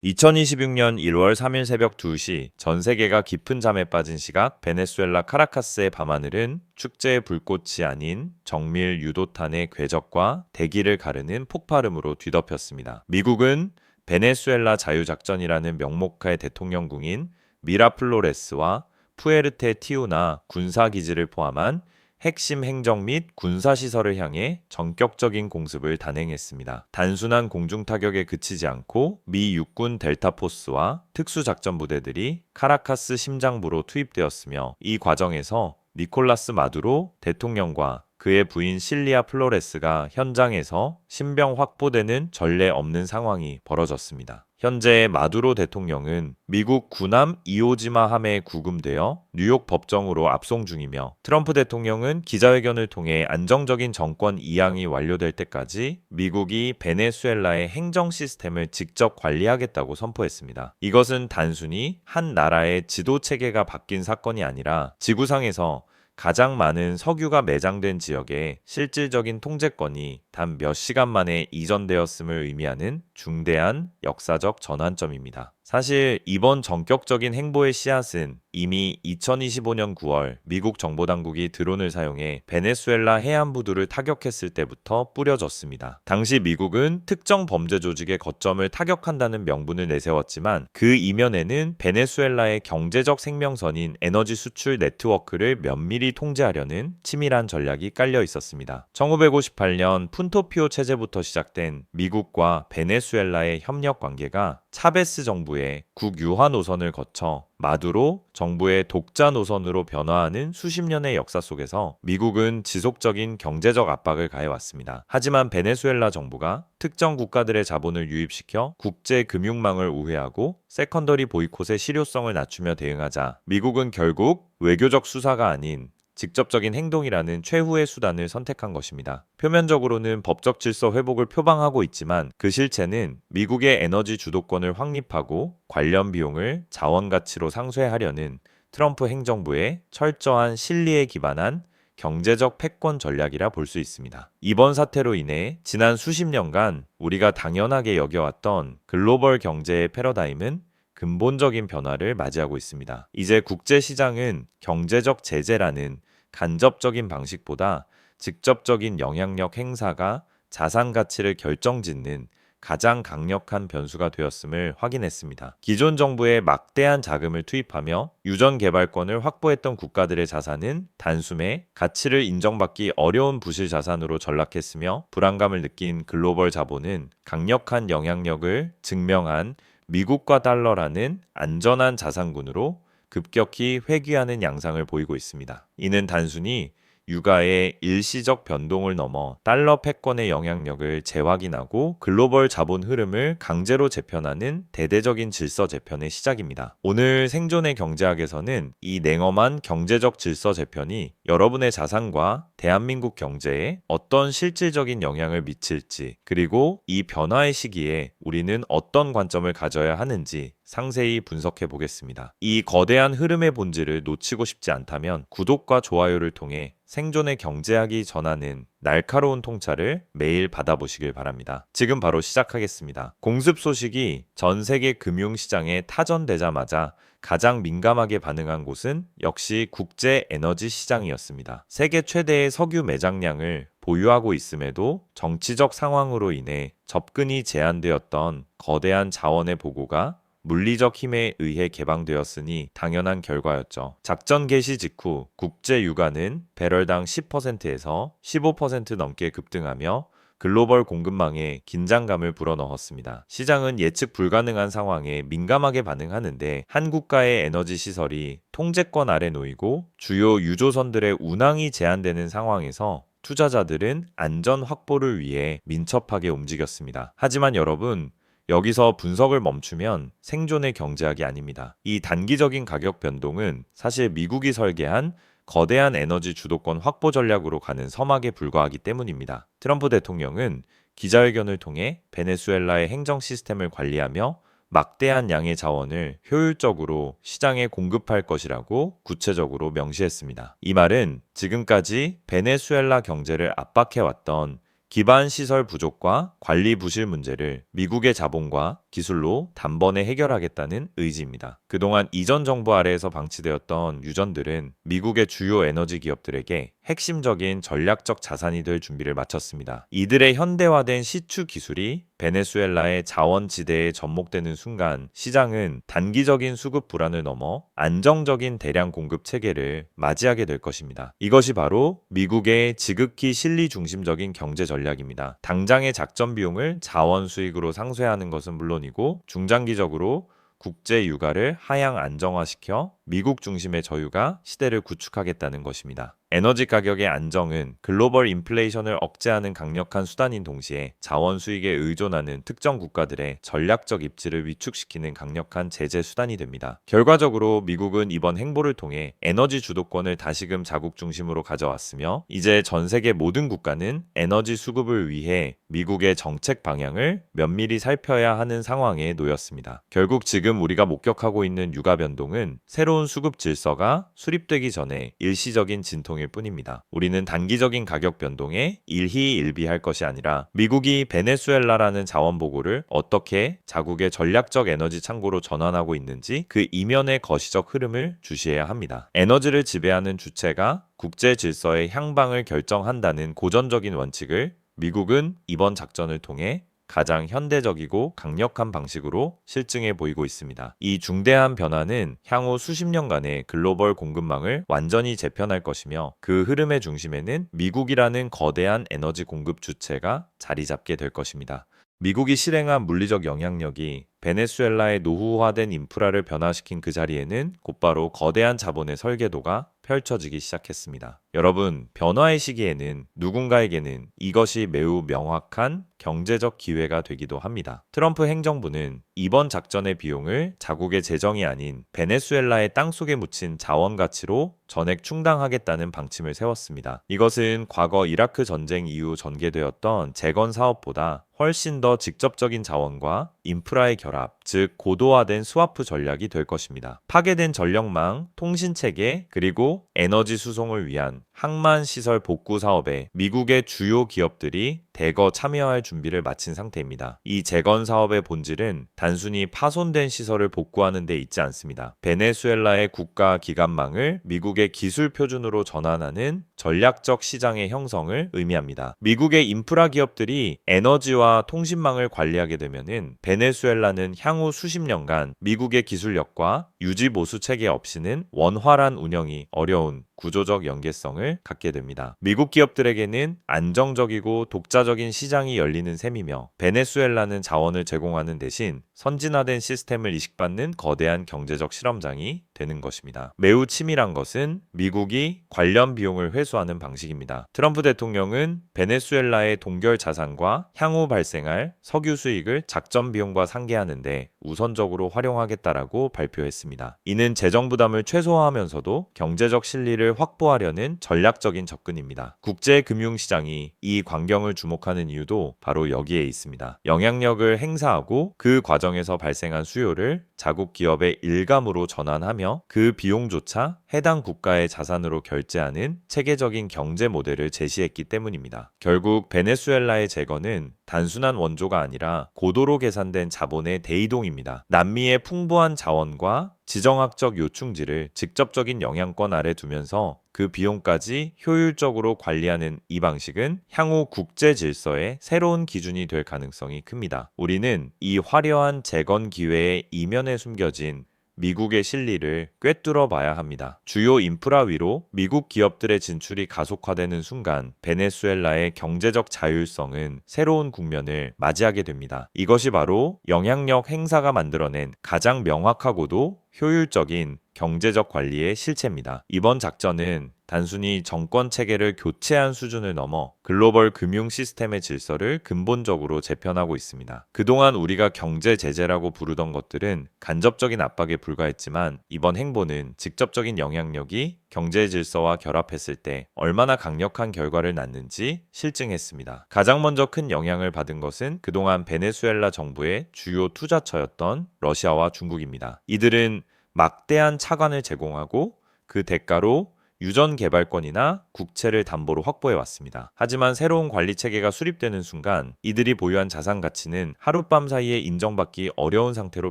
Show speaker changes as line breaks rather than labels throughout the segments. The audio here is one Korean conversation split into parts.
2026년 1월 3일 새벽 2시 전 세계가 깊은 잠에 빠진 시각 베네수엘라 카라카스의 밤하늘은 축제의 불꽃이 아닌 정밀 유도탄의 궤적과 대기를 가르는 폭발음으로 뒤덮였습니다. 미국은 베네수엘라 자유작전이라는 명목하에 대통령궁인 미라플로레스와 푸에르테 티우나 군사기지를 포함한 핵심 행정 및 군사시설을 향해 전격적인 공습을 단행했습니다. 단순한 공중타격에 그치지 않고 미 육군 델타포스와 특수작전부대들이 카라카스 심장부로 투입되었으며 이 과정에서 니콜라스 마두로 대통령과 그의 부인 실리아 플로레스가 현장에서 신병 확보되는 전례 없는 상황이 벌어졌습니다. 현재 마두로 대통령은 미국 구남 이오지마 함에 구금되어 뉴욕 법정으로 압송 중이며 트럼프 대통령은 기자회견을 통해 안정적인 정권 이양이 완료될 때까지 미국이 베네수엘라의 행정 시스템을 직접 관리하겠다고 선포했습니다. 이것은 단순히 한 나라의 지도 체계가 바뀐 사건이 아니라 지구상에서 가장 많은 석유가 매장된 지역에 실질적인 통제권이 단 몇 시간 만에 이전되었음을 의미하는 중대한 역사적 전환점입니다. 사실 이번 전격적인 행보의 씨앗은 이미 2025년 9월 미국 정보당국이 드론을 사용해 베네수엘라 해안부두를 타격했을 때부터 뿌려졌습니다. 당시 미국은 특정 범죄 조직의 거점을 타격한다는 명분을 내세웠지만 그 이면에는 베네수엘라의 경제적 생명선인 에너지 수출 네트워크를 면밀히 통제하려는 치밀한 전략이 깔려 있었습니다. 1958년 푼토피오 체제부터 시작된 미국과 베네수엘라의 협력 관계가 차베스 정부의 국유화 노선을 거쳐 마두로 정부의 독자 노선으로 변화하는 수십 년의 역사 속에서 미국은 지속적인 경제적 압박을 가해왔습니다. 하지만 베네수엘라 정부가 특정 국가들의 자본을 유입시켜 국제 금융망을 우회하고 세컨더리 보이콧의 실효성을 낮추며 대응하자 미국은 결국 외교적 수사가 아닌 직접적인 행동이라는 최후의 수단을 선택한 것입니다. 표면적으로는 법적 질서 회복을 표방하고 있지만 그 실체는 미국의 에너지 주도권을 확립하고 관련 비용을 자원 가치로 상쇄하려는 트럼프 행정부의 철저한 실리에 기반한 경제적 패권 전략이라 볼 수 있습니다. 이번 사태로 인해 지난 수십 년간 우리가 당연하게 여겨왔던 글로벌 경제의 패러다임은 근본적인 변화를 맞이하고 있습니다. 이제 국제시장은 경제적 제재라는 간접적인 방식보다 직접적인 영향력 행사가 자산 가치를 결정짓는 가장 강력한 변수가 되었음을 확인했습니다. 기존 정부에 막대한 자금을 투입하며 유전 개발권을 확보했던 국가들의 자산은 단숨에 가치를 인정받기 어려운 부실 자산으로 전락했으며 불안감을 느낀 글로벌 자본은 강력한 영향력을 증명한 미국과 달러라는 안전한 자산군으로 급격히 회귀하는 양상을 보이고 있습니다. 이는 단순히 유가의 일시적 변동을 넘어 달러 패권의 영향력을 재확인하고 글로벌 자본 흐름을 강제로 재편하는 대대적인 질서 재편의 시작입니다. 오늘 생존의 경제학에서는 이 냉엄한 경제적 질서 재편이 여러분의 자산과 대한민국 경제에 어떤 실질적인 영향을 미칠지, 그리고 이 변화의 시기에 우리는 어떤 관점을 가져야 하는지 상세히 분석해 보겠습니다. 이 거대한 흐름의 본질을 놓치고 싶지 않다면 구독과 좋아요를 통해 생존의 경제학이 전하는 날카로운 통찰을 매일 받아보시길 바랍니다. 지금 바로 시작하겠습니다. 공습 소식이 전 세계 금융시장에 타전되자마자 가장 민감하게 반응한 곳은 역시 국제 에너지 시장이었습니다. 세계 최대의 석유 매장량을 보유하고 있음에도 정치적 상황으로 인해 접근이 제한되었던 거대한 자원의 보고가 물리적 힘에 의해 개방되었으니 당연한 결과였죠. 작전 개시 직후 국제 유가는 배럴당 10%에서 15% 넘게 급등하며 글로벌 공급망에 긴장감을 불어넣었습니다. 시장은 예측 불가능한 상황에 민감하게 반응하는데 한 국가의 에너지 시설이 통제권 아래 놓이고 주요 유조선들의 운항이 제한되는 상황에서 투자자들은 안전 확보를 위해 민첩하게 움직였습니다. 하지만 여러분, 여기서 분석을 멈추면 생존의 경제학이 아닙니다. 이 단기적인 가격 변동은 사실 미국이 설계한 거대한 에너지 주도권 확보 전략으로 가는 서막에 불과하기 때문입니다. 트럼프 대통령은 기자회견을 통해 베네수엘라의 행정 시스템을 관리하며 막대한 양의 자원을 효율적으로 시장에 공급할 것이라고 구체적으로 명시했습니다. 이 말은 지금까지 베네수엘라 경제를 압박해왔던 기반 시설 부족과 관리 부실 문제를 미국의 자본과 기술로 단번에 해결하겠다는 의지입니다. 그동안 이전 정부 아래에서 방치되었던 유전들은 미국의 주요 에너지 기업들에게 핵심적인 전략적 자산이 될 준비를 마쳤습니다. 이들의 현대화된 시추 기술이 베네수엘라의 자원지대에 접목되는 순간 시장은 단기적인 수급 불안을 넘어 안정적인 대량 공급 체계를 맞이하게 될 것입니다. 이것이 바로 미국의 지극히 실리 중심적인 경제 전략입니다. 당장의 작전 비용을 자원 수익으로 상쇄하는 것은 물론이고 중장기적으로 국제 유가를 하향 안정화시켜 미국 중심의 저유가 시대를 구축하겠다는 것입니다. 에너지 가격의 안정은 글로벌 인플레이션을 억제하는 강력한 수단인 동시에 자원 수익에 의존하는 특정 국가들의 전략적 입지를 위축시키는 강력한 제재 수단이 됩니다. 결과적으로 미국은 이번 행보를 통해 에너지 주도권을 다시금 자국 중심으로 가져왔으며 이제 전 세계 모든 국가는 에너지 수급을 위해 미국의 정책 방향을 면밀히 살펴야 하는 상황에 놓였습니다. 결국 지금 우리가 목격하고 있는 유가 변동은 새로운 수급 질서가 수립되기 전에 일시적인 진통일 뿐입니다. 우리는 단기적인 가격 변동에 일희일비할 것이 아니라 미국이 베네수엘라라는 자원 보고를 어떻게 자국의 전략적 에너지 창고로 전환하고 있는지 그 이면의 거시적 흐름을 주시해야 합니다. 에너지를 지배하는 주체가 국제 질서의 향방을 결정한다는 고전적인 원칙을 미국은 이번 작전을 통해 가장 현대적이고 강력한 방식으로 실증해 보이고 있습니다. 이 중대한 변화는 향후 수십 년간의 글로벌 공급망을 완전히 재편할 것이며 그 흐름의 중심에는 미국이라는 거대한 에너지 공급 주체가 자리 잡게 될 것입니다. 미국이 실행한 물리적 영향력이 베네수엘라의 노후화된 인프라를 변화시킨 그 자리에는 곧바로 거대한 자본의 설계도가 펼쳐지기 시작했습니다. 여러분, 변화의 시기에는 누군가에게는 이것이 매우 명확한 경제적 기회가 되기도 합니다. 트럼프 행정부는 이번 작전의 비용을 자국의 재정이 아닌 베네수엘라의 땅속에 묻힌 자원 가치로 전액 충당하겠다는 방침을 세웠습니다. 이것은 과거 이라크 전쟁 이후 전개되었던 재건 사업보다 훨씬 더 직접적인 자원과 인프라의 결합, 즉 고도화된 스와프 전략이 될 것입니다. 파괴된 전력망, 통신체계, 그리고 에너지 수송을 위한 항만 시설 복구 사업에 미국의 주요 기업들이 대거 참여할 준비를 마친 상태입니다. 이 재건 사업의 본질은 단순히 파손된 시설을 복구하는 데 있지 않습니다. 베네수엘라의 국가 기관망을 미국의 기술 표준으로 전환하는 전략적 시장의 형성을 의미합니다. 미국의 인프라 기업들이 에너지와 통신망을 관리하게 되면은 베네수엘라는 향후 수십 년간 미국의 기술력과 유지 보수 체계 없이는 원활한 운영이 어려운 구조적 연계성을 갖게 됩니다. 미국 기업들에게는 안정적이고 독자적인 시장이 열리는 셈이며 베네수엘라는 자원을 제공하는 대신 선진화된 시스템을 이식받는 거대한 경제적 실험장이 되는 것입니다. 매우 치밀한 것은 미국이 관련 비용을 회수하는 방식입니다. 트럼프 대통령은 베네수엘라의 동결 자산과 향후 발생할 석유 수익을 작전 비용과 상계하는데 우선적으로 활용하겠다라고 발표했습니다. 이는 재정 부담을 최소화하면서도 경제적 실리를 확보하려는 전략적인 접근입니다. 국제 금융시장이 이 광경을 주목하는 이유도 바로 여기에 있습니다. 영향력을 행사하고 그 과정에서 발생한 수요를 자국 기업의 일감으로 전환하며 그 비용조차 해당 국가의 자산으로 결제하는 체계적인 경제 모델을 제시했기 때문입니다. 결국 베네수엘라의 재건은 단순한 원조가 아니라 고도로 계산된 자본의 대이동입니다. 남미의 풍부한 자원과 지정학적 요충지를 직접적인 영향권 아래 두면서 그 비용까지 효율적으로 관리하는 이 방식은 향후 국제 질서의 새로운 기준이 될 가능성이 큽니다. 우리는 이 화려한 재건 기회의 이면에 숨겨진 미국의 실리를 꿰뚫어 봐야 합니다. 주요 인프라 위로 미국 기업들의 진출이 가속화되는 순간 베네수엘라의 경제적 자율성은 새로운 국면을 맞이하게 됩니다. 이것이 바로 영향력 행사가 만들어낸 가장 명확하고도 효율적인 경제적 관리의 실체입니다. 이번 작전은 단순히 정권 체계를 교체한 수준을 넘어 글로벌 금융 시스템의 질서를 근본적으로 재편하고 있습니다. 그동안 우리가 경제 제재라고 부르던 것들은 간접적인 압박에 불과했지만 이번 행보는 직접적인 영향력이 경제 질서와 결합했을 때 얼마나 강력한 결과를 낳는지 실증했습니다. 가장 먼저 큰 영향을 받은 것은 그동안 베네수엘라 정부의 주요 투자처였던 러시아와 중국입니다. 이들은 막대한 차관을 제공하고 그 대가로 유전 개발권이나 국채를 담보로 확보해 왔습니다. 하지만 새로운 관리 체계가 수립되는 순간 이들이 보유한 자산 가치는 하룻밤 사이에 인정받기 어려운 상태로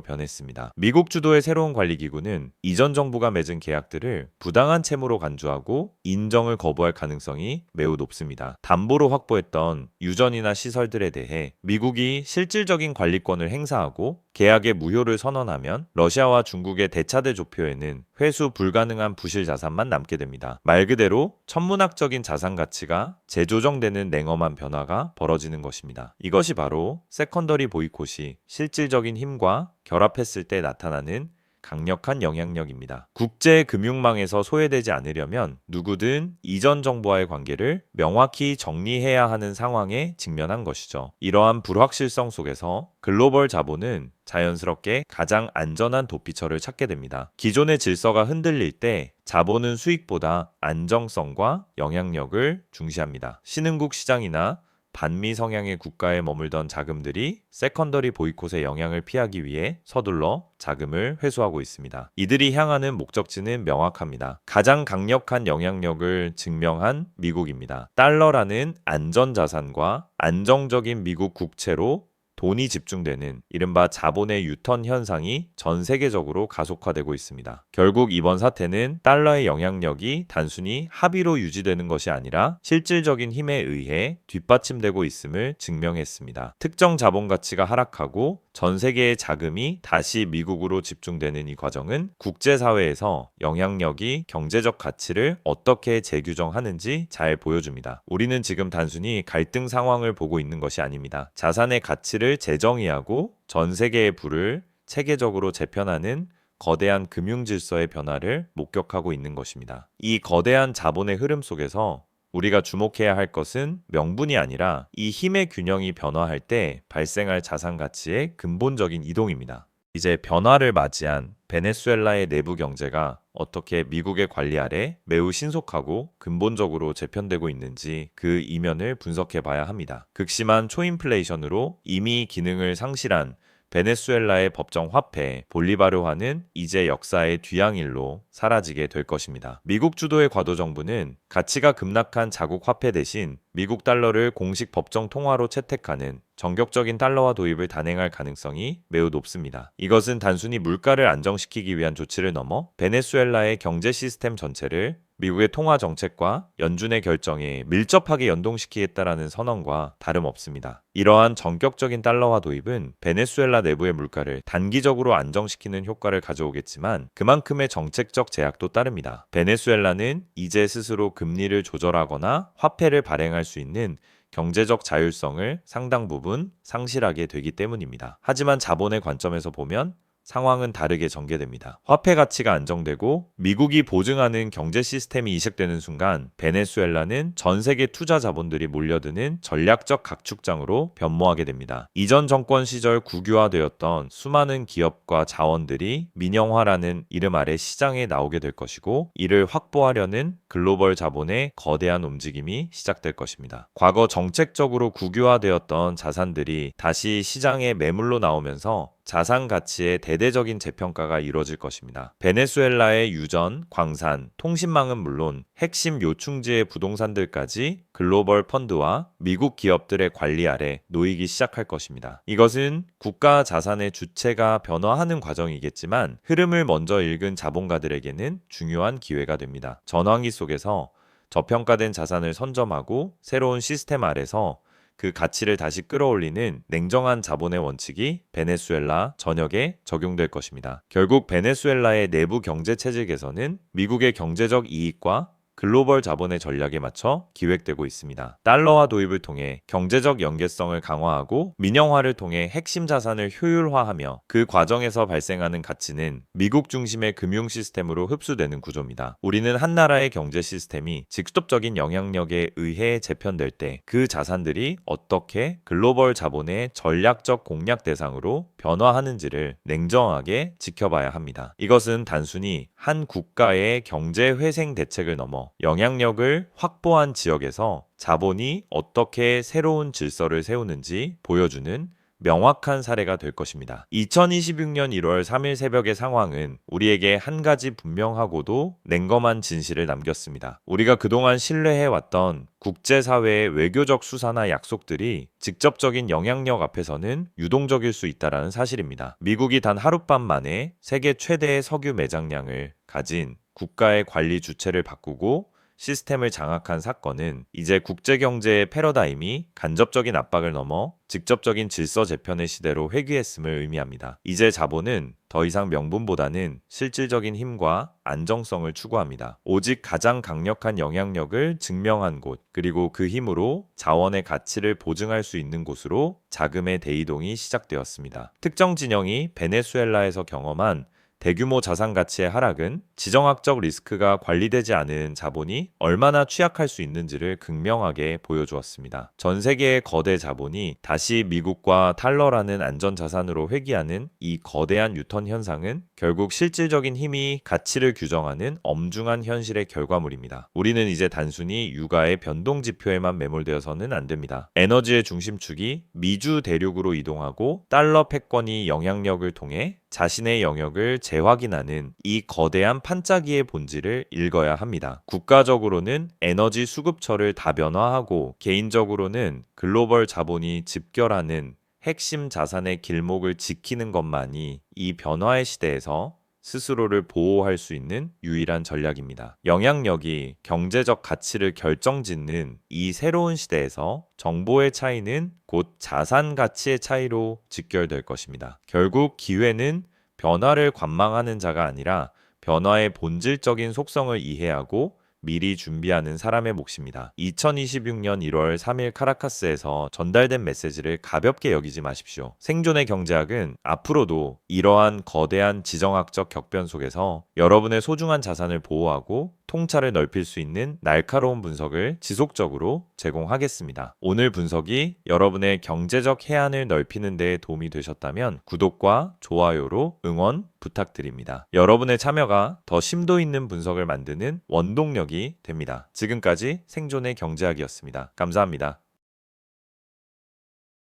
변했습니다. 미국 주도의 새로운 관리기구는 이전 정부가 맺은 계약들을 부당한 채무로 간주하고 인정을 거부할 가능성이 매우 높습니다. 담보로 확보했던 유전이나 시설들에 대해 미국이 실질적인 관리권을 행사하고 계약의 무효를 선언하면 러시아와 중국의 대차대 조표에는 회수 불가능한 부실 자산만 남게 됩니다. 말 그대로 천문학적인 자산 가치가 재조정되는 냉엄한 변화가 벌어지는 것입니다. 이것이 바로 세컨더리 보이콧이 실질적인 힘과 결합했을 때 나타나는 강력한 영향력입니다. 국제 금융망에서 소외되지 않으려면 누구든 이전 정부와의 관계를 명확히 정리해야 하는 상황에 직면한 것이죠. 이러한 불확실성 속에서 글로벌 자본은 자연스럽게 가장 안전한 도피처를 찾게 됩니다. 기존의 질서가 흔들릴 때 자본은 수익보다 안정성과 영향력을 중시합니다. 신흥국 시장이나 반미 성향의 국가에 머물던 자금들이 세컨더리 보이콧의 영향을 피하기 위해 서둘러 자금을 회수하고 있습니다. 이들이 향하는 목적지는 명확합니다. 가장 강력한 영향력을 증명한 미국입니다. 달러라는 안전자산과 안정적인 미국 국채로 돈이 집중되는 이른바 자본의 유턴 현상이 전 세계적으로 가속화되고 있습니다. 결국 이번 사태는 달러의 영향력이 단순히 합의로 유지되는 것이 아니라 실질적인 힘에 의해 뒷받침되고 있음을 증명했습니다. 특정 자본 가치가 하락하고 전 세계의 자금이 다시 미국으로 집중되는 이 과정은 국제사회에서 영향력이 경제적 가치를 어떻게 재규정하는지 잘 보여줍니다. 우리는 지금 단순히 갈등 상황을 보고 있는 것이 아닙니다. 자산의 가치를 재정의하고 전 세계의 부를 체계적으로 재편하는 거대한 금융 질서의 변화를 목격하고 있는 것입니다. 이 거대한 자본의 흐름 속에서 우리가 주목해야 할 것은 명분이 아니라 이 힘의 균형이 변화할 때 발생할 자산 가치의 근본적인 이동입니다. 이제 변화를 맞이한 베네수엘라의 내부 경제가 어떻게 미국의 관리 아래 매우 신속하고 근본적으로 재편되고 있는지 그 이면을 분석해 봐야 합니다. 극심한 초인플레이션으로 이미 기능을 상실한 베네수엘라의 법정 화폐 볼리바르화는 이제 역사의 뒤양일로 사라지게 될 것입니다. 미국 주도의 과도 정부는 가치가 급락한 자국 화폐 대신 미국 달러를 공식 법정 통화로 채택하는 전격적인 달러화 도입을 단행할 가능성이 매우 높습니다. 이것은 단순히 물가를 안정시키기 위한 조치를 넘어 베네수엘라의 경제 시스템 전체를 미국의 통화 정책과 연준의 결정에 밀접하게 연동시키겠다라는 선언과 다름없습니다. 이러한 전격적인 달러화 도입은 베네수엘라 내부의 물가를 단기적으로 안정시키는 효과를 가져오겠지만 그만큼의 정책적 제약도 따릅니다. 베네수엘라는 이제 스스로 금리를 조절하거나 화폐를 발행할 수 있는 경제적 자율성을 상당 부분 상실하게 되기 때문입니다. 하지만 자본의 관점에서 보면 상황은 다르게 전개됩니다. 화폐 가치가 안정되고 미국이 보증하는 경제 시스템이 이식되는 순간 베네수엘라는 전 세계 투자 자본들이 몰려드는 전략적 각축장으로 변모하게 됩니다. 이전 정권 시절 국유화되었던 수많은 기업과 자원들이 민영화라는 이름 아래 시장에 나오게 될 것이고 이를 확보하려는 글로벌 자본의 거대한 움직임이 시작될 것입니다. 과거 정책적으로 국유화되었던 자산들이 다시 시장에 매물로 나오면서 자산 가치의 대대적인 재평가가 이루어질 것입니다. 베네수엘라의 유전, 광산, 통신망은 물론 핵심 요충지의 부동산들까지 글로벌 펀드와 미국 기업들의 관리 아래 놓이기 시작할 것입니다. 이것은 국가 자산의 주체가 변화하는 과정이겠지만 흐름을 먼저 읽은 자본가들에게는 중요한 기회가 됩니다. 전환기 속에서 저평가된 자산을 선점하고 새로운 시스템 아래서 그 가치를 다시 끌어올리는 냉정한 자본의 원칙이 베네수엘라 전역에 적용될 것입니다. 결국 베네수엘라의 내부 경제 체질 개선은 미국의 경제적 이익과 글로벌 자본의 전략에 맞춰 기획되고 있습니다. 달러화 도입을 통해 경제적 연계성을 강화하고 민영화를 통해 핵심 자산을 효율화하며 그 과정에서 발생하는 가치는 미국 중심의 금융 시스템으로 흡수되는 구조입니다. 우리는 한 나라의 경제 시스템이 직접적인 영향력에 의해 재편될 때 그 자산들이 어떻게 글로벌 자본의 전략적 공략 대상으로 변화하는지를 냉정하게 지켜봐야 합니다. 이것은 단순히 한 국가의 경제 회생 대책을 넘어 영향력을 확보한 지역에서 자본이 어떻게 새로운 질서를 세우는지 보여주는 명확한 사례가 될 것입니다. 2026년 1월 3일 새벽의 상황은 우리에게 한 가지 분명하고도 냉검한 진실을 남겼습니다. 우리가 그동안 신뢰해왔던 국제사회의 외교적 수사나 약속들이 직접적인 영향력 앞에서는 유동적일 수 있다는 사실입니다. 미국이 단 하룻밤 만에 세계 최대의 석유 매장량을 가진 국가의 관리 주체를 바꾸고 시스템을 장악한 사건은 이제 국제경제의 패러다임이 간접적인 압박을 넘어 직접적인 질서 재편의 시대로 회귀했음을 의미합니다. 이제 자본은 더 이상 명분보다는 실질적인 힘과 안정성을 추구합니다. 오직 가장 강력한 영향력을 증명한 곳, 그리고 그 힘으로 자원의 가치를 보증할 수 있는 곳으로 자금의 대이동이 시작되었습니다. 특정 진영이 베네수엘라에서 경험한 대규모 자산 가치의 하락은 지정학적 리스크가 관리되지 않은 자본이 얼마나 취약할 수 있는지를 극명하게 보여주었습니다. 전 세계의 거대 자본이 다시 미국과 달러라는 안전자산으로 회귀하는 이 거대한 유턴 현상은 결국 실질적인 힘이 가치를 규정하는 엄중한 현실의 결과물입니다. 우리는 이제 단순히 유가의 변동 지표에만 매몰되어서는 안 됩니다. 에너지의 중심축이 미주 대륙으로 이동하고 달러 패권이 영향력을 통해 자신의 영역을 재확인하는 이 거대한 판짜기의 본질을 읽어야 합니다. 국가적으로는 에너지 수급처를 다변화하고 개인적으로는 글로벌 자본이 집결하는 핵심 자산의 길목을 지키는 것만이 이 변화의 시대에서 스스로를 보호할 수 있는 유일한 전략입니다. 영향력이 경제적 가치를 결정짓는 이 새로운 시대에서 정보의 차이는 곧 자산 가치의 차이로 직결될 것입니다. 결국 기회는 변화를 관망하는 자가 아니라 변화의 본질적인 속성을 이해하고 미리 준비하는 사람의 몫입니다. 2026년 1월 3일 카라카스에서 전달된 메시지를 가볍게 여기지 마십시오. 생존의 경제학은 앞으로도 이러한 거대한 지정학적 격변 속에서 여러분의 소중한 자산을 보호하고 통찰을 넓힐 수 있는 날카로운 분석을 지속적으로 제공하겠습니다. 오늘 분석이 여러분의 경제적 해안을 넓히는 데 도움이 되셨다면 구독과 좋아요로 응원 부탁드립니다. 여러분의 참여가 더 심도 있는 분석을 만드는 원동력이 됩니다. 지금까지 생존의 경제학이었습니다. 감사합니다.